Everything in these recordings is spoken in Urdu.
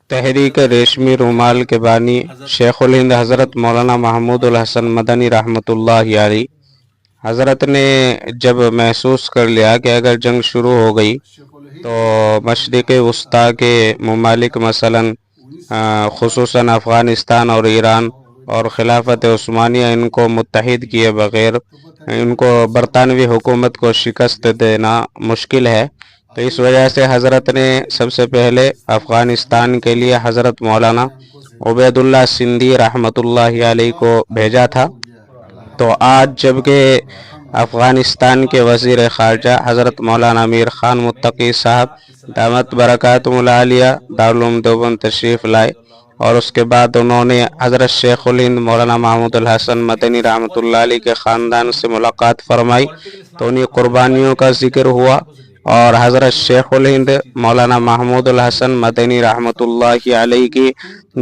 تحریک ریشمی رومال کے بانی شیخ الہند حضرت مولانا محمود الحسن مدنی رحمۃ اللہ علیہ حضرت نے جب محسوس کر لیا کہ اگر جنگ شروع ہو گئی تو مشرق وسطیٰ کے ممالک مثلاً خصوصاً افغانستان اور ایران اور خلافت عثمانیہ ان کو متحد کیے بغیر ان کو برطانوی حکومت کو شکست دینا مشکل ہے، تو اس وجہ سے حضرت نے سب سے پہلے افغانستان کے لیے حضرت مولانا عبید اللہ سندھی رحمۃ اللہ علیہ کو بھیجا تھا۔ تو آج جبکہ افغانستان کے وزیر خارجہ حضرت مولانا امیر خان متقی صاحب دامت برکاتہم العالیہ دارالعلوم دیوبند تشریف لائے، اور اس کے بعد انہوں نے حضرت شیخ الہند مولانا محمود الحسن مدنی رحمۃ اللہ علیہ کے خاندان سے ملاقات فرمائی، تو انہیں قربانیوں کا ذکر ہوا، اور حضرت شیخ الہند مولانا محمود الحسن مدنی رحمۃ اللہ علیہ کی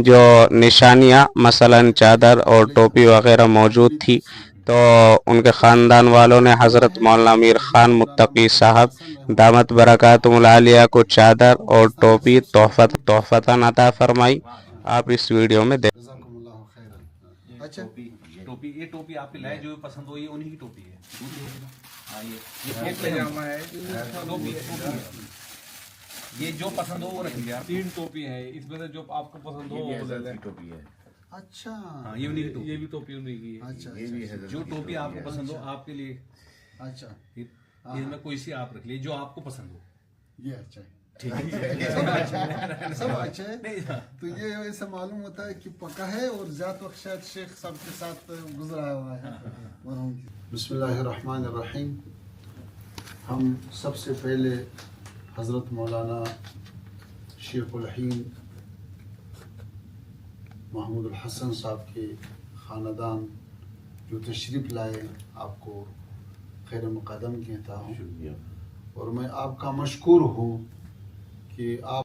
جو نشانیاں مثلاً چادر اور ٹوپی وغیرہ موجود تھی، تو ان کے خاندان والوں نے حضرت مولانا امیر خان متقی صاحب دامت برکاتہم العالیہ کو چادر اور ٹوپی تحفتاً عطا فرمائی۔ آپ اس ویڈیو میں دیکھ جزاکم اللہ خیرا۔ اچھا ٹوپی یہ ٹوپی آپ کے لائے جو پسند ہوئی انہی کی ٹوپی ہے۔ یہ پاجامہ ہے، ٹوپی ہے، یہ جو پسند ہو وہ رکھ لیا۔ 3 ٹوپی ہے، اس میں سے جو آپ کو پسند ہو وہ لے لیں۔ ٹوپی ہے، اچھا ہاں یہ انہی کی ٹوپی یہ بھی ٹوپی انہیں کی ہے۔ اچھا جو ٹوپی آپ کو پسند ہو آپ کے لیے اچھا اس میں کوئی سی آپ رکھ لیے جو آپ کو پسند ہو۔ یہ اچھا ہے، سب اچھا ہے۔ تو یہ ایسا معلوم ہوتا ہے کہ پکا ہے، اور زیادہ وقت شاید شیخ صاحب کے ساتھ گزرا ہوا ہے مرحوم۔ بسم اللہ الرحمن الرحیم۔ ہم سب سے پہلے حضرت مولانا شیخ الہند محمود الحسن صاحب کے خاندان جو تشریف لائے آپ کو خیر مقدم کہتا ہوں، اور میں آپ کا مشکور ہوں کہ آپ